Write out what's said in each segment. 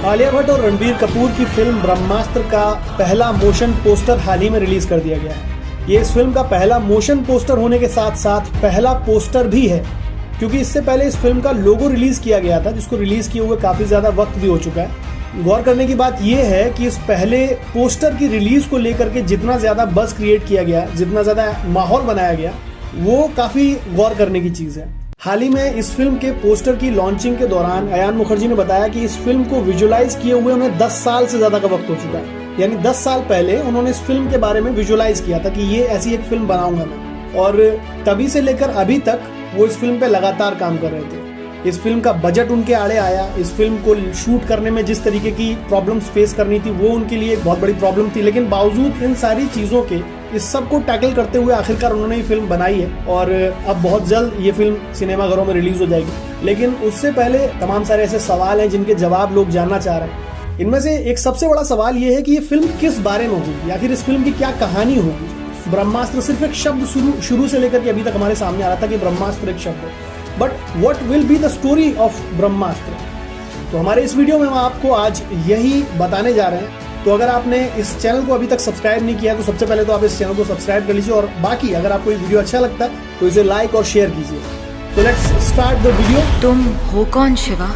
आलिया भट्ट और रणबीर कपूर की फिल्म ब्रह्मास्त्र का पहला मोशन पोस्टर हाल ही में रिलीज कर दिया गया है। ये इस फिल्म का पहला मोशन पोस्टर होने के साथ साथ पहला पोस्टर भी है, क्योंकि इससे पहले इस फिल्म का लोगो रिलीज किया गया था, जिसको रिलीज किए हुए काफी ज्यादा वक्त भी हो चुका है। गौर करने की बात यह है कि इस पहले पोस्टर की रिलीज को लेकर के जितना ज्यादा बज़ क्रिएट किया गया, जितना ज्यादा माहौल बनाया गया, वो काफी गौर करने की चीज है। हाल ही में इस फिल्म के पोस्टर की लॉन्चिंग के दौरान अयान मुखर्जी ने बताया कि इस फिल्म को विजुअलाइज किए हुए उन्हें 10 साल से ज्यादा का वक्त हो चुका है। यानी 10 साल पहले उन्होंने इस फिल्म के बारे में विजुअलाइज किया था कि ये ऐसी एक फिल्म बनाऊंगा मैं, और तभी से लेकर अभी तक वो इस फिल्म पे लगातार काम कर रहे थे। इस फिल्म का बजट उनके आड़े आया, इस फिल्म को शूट करने में जिस तरीके की प्रॉब्लम्स फेस करनी थी वो उनके लिए एक बहुत बड़ी प्रॉब्लम थी, लेकिन बावजूद इन सारी चीजों के, इस सब को टैकल करते हुए आखिरकार उन्होंने ये फिल्म बनाई है और अब बहुत जल्द ये फिल्म सिनेमाघरों में रिलीज हो जाएगी। लेकिन उससे पहले तमाम सारे ऐसे सवाल हैं जिनके जवाब लोग जानना चाह रहे हैं। इनमें से एक सबसे बड़ा सवाल ये है कि ये फिल्म किस बारे में होगी, या फिर इस फिल्म की क्या कहानी होगी। ब्रह्मास्त्र सिर्फ एक शब्द शुरू से लेकर के अभी तक हमारे सामने आ रहा था कि ब्रह्मास्त्र एक शब्द है, but what will be the story of Brahmastra. तो हमारे इस वीडियो में हम आपको आज यही बताने जा रहे हैं। तो अगर आपने इस चैनल को अभी तक सब्सक्राइब नहीं किया तो सबसे पहले तो आप इस चैनल को सब्सक्राइब कर लीजिए, और बाकी अगर आपको ये वीडियो अच्छा लगता है तो इसे लाइक और शेयर कीजिए। तो लेट्स स्टार्ट द वीडियो। तुम हो कौन Shiva?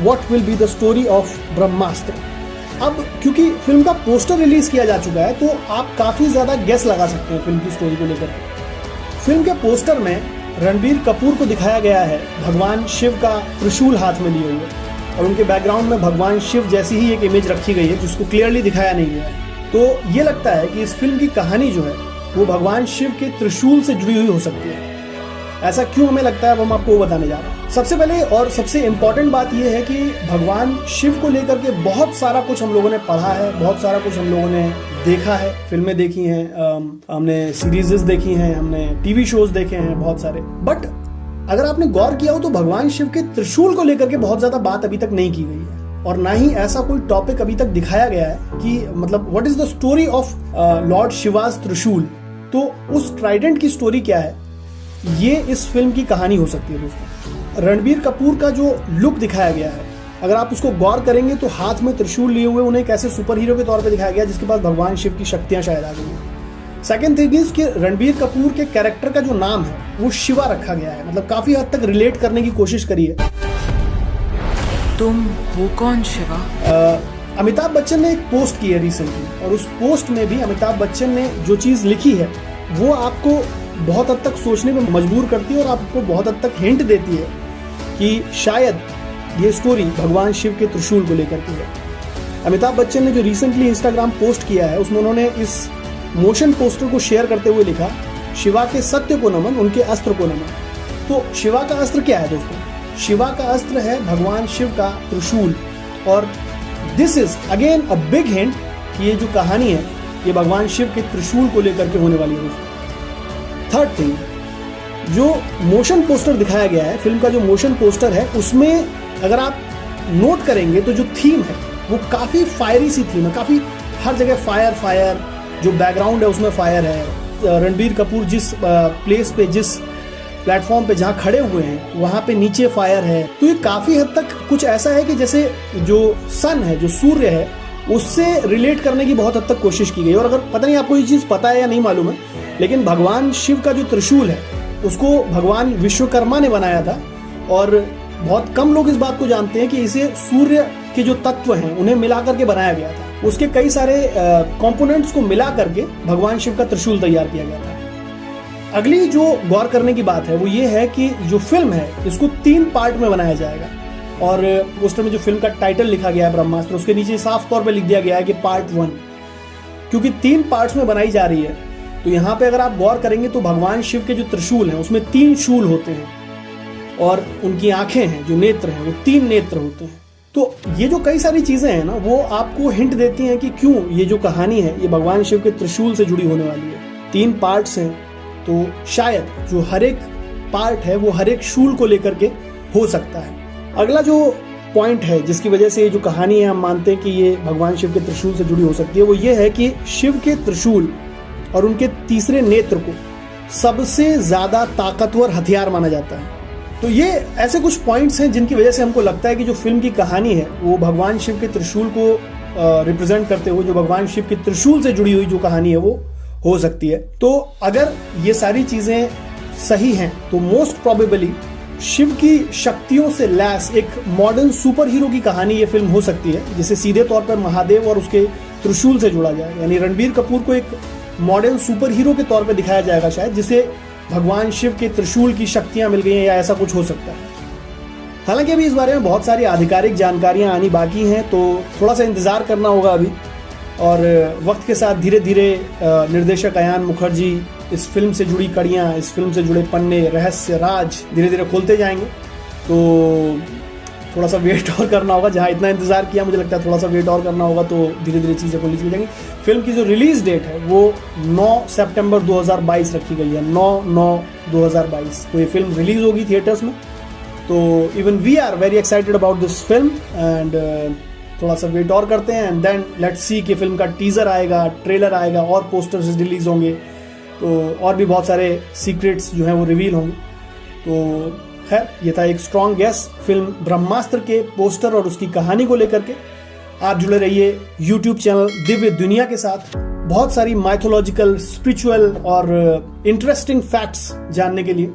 What will be the story of Brahmastra. अब क्योंकि फिल्म का पोस्टर रिलीज किया जा चुका है तो आप काफी ज्यादा गेस लगा सकते हैं फिल्म की स्टोरी को लेकर। फिल्म के पोस्टर में रणबीर कपूर को दिखाया गया है भगवान शिव का त्रिशूल हाथ में लिए हुए, और उनके बैकग्राउंड में भगवान शिव जैसी ही एक इमेज रखी गई है जिसको क्लियरली दिखाया नहीं गया है। तो ये लगता है कि इस फिल्म की कहानी जो है वो भगवान शिव के त्रिशूल से जुड़ी हुई हो सकती है। ऐसा क्यों हमें लगता है वो हम आपको बताने जा रहे हैं। सबसे पहले और सबसे इम्पोर्टेंट बात यह है कि भगवान शिव को लेकर के बहुत सारा कुछ हम लोगों ने पढ़ा है, बहुत सारा कुछ हम लोगों ने देखा है, फिल्में देखी हैं, हमने सीरीजेस देखी हैं, हमने टीवी शोज देखे हैं बहुत सारे। बट अगर आपने गौर किया हो तो भगवान शिव के त्रिशूल को लेकर के बहुत ज्यादा बात अभी तक नहीं की गई है, और ना ही ऐसा कोई टॉपिक अभी तक दिखाया गया है कि मतलब what is the story of Lord Shiva's trishul. तो उस ट्राइडेंट की स्टोरी क्या है, ये इस फिल्म की कहानी हो सकती है दोस्तों। रणबीर कपूर का जो लुक दिखाया गया है, अगर आप उसको गौर करेंगे तो हाथ में त्रिशूल लिए हुए उन्हें एक ऐसे सुपर हीरो के तौर पे दिखाया गया जिसके पास भगवान शिव की शक्तियां शायद आ गई हैं। सेकंड थिंग इज कि रणबीर कपूर के कैरेक्टर का जो नाम है वो शिवा रखा गया है, मतलब काफी हद तक रिलेट करने की कोशिश करी है। तुम हो कौन शिवा? अमिताभ बच्चन ने एक पोस्ट की है रिसेंटली, और उस पोस्ट में भी अमिताभ बच्चन ने जो चीज लिखी है वो आपको बहुत हद तक सोचने में मजबूर करती है और आपको बहुत हद तक हिंट देती है कि शायद ये स्टोरी भगवान शिव के त्रिशूल को लेकर के है। अमिताभ बच्चन ने जो रिसेंटली इंस्टाग्राम पोस्ट किया है उसमें उन्होंने इस मोशन पोस्टर को शेयर करते हुए लिखा, शिवा के सत्य को नमन, उनके अस्त्र को नमन। तो शिवा का अस्त्र क्या है दोस्तों? शिवा का अस्त्र है भगवान शिव का त्रिशूल, और this is again a big hint कि ये जो कहानी है ये भगवान शिव के त्रिशूल को लेकर के होने वाली है दोस्तों। थर्ड थिंग, जो मोशन पोस्टर दिखाया गया है, फिल्म का जो मोशन पोस्टर है, उसमें अगर आप नोट करेंगे तो जो थीम है वो काफी फायरी सी थीम है, काफी हर जगह फायर फायर, जो बैकग्राउंड है उसमें फायर है। रणबीर कपूर जिस प्लेस पे, जिस प्लेटफॉर्म पे जहाँ खड़े हुए हैं वहाँ पे नीचे फायर है। तो ये काफी हद तक कुछ ऐसा है कि जैसे जो सन है, जो सूर्य है, उससे रिलेट करने की बहुत हद तक कोशिश की गई। और अगर पता नहीं आपको ये चीज पता है या नहीं मालूम है, लेकिन भगवान शिव का जो त्रिशूल है उसको भगवान विश्वकर्मा ने बनाया था, और बहुत कम लोग इस बात को जानते हैं कि इसे सूर्य के जो तत्व हैं उन्हें मिला करके बनाया गया था। उसके कई सारे कंपोनेंट्स को मिला करके भगवान शिव का त्रिशूल तैयार किया गया था। अगली जो गौर करने की बात है वो ये है कि जो फिल्म है इसको 3 पार्ट में बनाया जाएगा, और पोस्टर में जो फिल्म का टाइटल लिखा गया है ब्रह्मास्त्र, उसके नीचे साफ तौर पर लिख दिया गया है कि पार्ट 1, क्योंकि 3 पार्ट्स में बनाई जा रही है। तो यहाँ पे अगर आप गौर करेंगे तो भगवान शिव के जो त्रिशूल हैं उसमें 3 शूल होते हैं, और उनकी आंखें हैं, जो नेत्र हैं वो 3 नेत्र होते हैं। तो ये जो कई सारी चीजें हैं ना वो आपको हिंट देती हैं कि क्यों ये जो कहानी है ये भगवान शिव के त्रिशूल से जुड़ी होने वाली है। 3 पार्ट्स हैं, तो शायद जो हर एक पार्ट है वो हर एक शूल को लेकर के हो सकता है। अगला जो पॉइंट है जिसकी वजह से ये जो कहानी है हम मानते हैं कि ये भगवान शिव के त्रिशूल से जुड़ी हो सकती है, वो ये है कि शिव के त्रिशूल और उनके तीसरे नेत्र को सबसे ज्यादा ताकतवर हथियार माना जाता है। तो ये ऐसे कुछ पॉइंट्स हैं जिनकी वजह से हमको लगता है कि जो फिल्म की कहानी है वो भगवान शिव के त्रिशूल को रिप्रेजेंट करते हुए, जो भगवान शिव के त्रिशूल से जुड़ी हुई जो कहानी है वो हो सकती है। तो अगर ये सारी चीजें सही हैं तो मोस्ट प्रोबेबली शिव की शक्तियों से लैस एक मॉडर्न सुपर हीरो की कहानी ये फिल्म हो सकती है, जिसे सीधे तौर पर महादेव और उसके त्रिशूल से जुड़ा जाए। यानी रणबीर कपूर को एक मॉडर्न सुपर हीरो के तौर पर दिखाया जाएगा शायद, जिसे भगवान शिव के त्रिशूल की शक्तियां मिल गई हैं या ऐसा कुछ हो सकता है। हालांकि अभी इस बारे में बहुत सारी आधिकारिक जानकारियां आनी बाकी हैं, तो थोड़ा सा इंतजार करना होगा अभी। और वक्त के साथ धीरे धीरे निर्देशक अयान मुखर्जी इस फिल्म से जुड़ी कड़ियाँ, इस फिल्म से जुड़े पन्ने, रहस्य, राज धीरे धीरे खोलते जाएंगे। तो थोड़ा सा वेट और करना होगा। जहाँ इतना इंतजार किया, मुझे लगता है थोड़ा सा वेट और करना होगा, तो धीरे धीरे चीज़ें खोली चली जाएंगी। फिल्म की जो रिलीज डेट है वो 9 सितंबर 2022 रखी गई है, 9/9/2022 को ये फिल्म रिलीज होगी थिएटर्स में। तो even we are very excited about this film and थोड़ा सा वेट और करते हैं एंड देन लेट्स सी कि फिल्म का टीजर आएगा, ट्रेलर आएगा और पोस्टर्स रिलीज होंगे, तो और भी बहुत सारे सीक्रेट्स जो हैं वो रिवील होंगे। तो खैर, ये था एक स्ट्रॉन्ग गेस फिल्म ब्रह्मास्त्र के पोस्टर और उसकी कहानी को लेकर के। आप जुड़े रहिए यूट्यूब चैनल दिव्य दुनिया के साथ। बहुत सारी माइथोलॉजिकल, स्पिरिचुअल और इंटरेस्टिंग फैक्ट्स जानने के लिए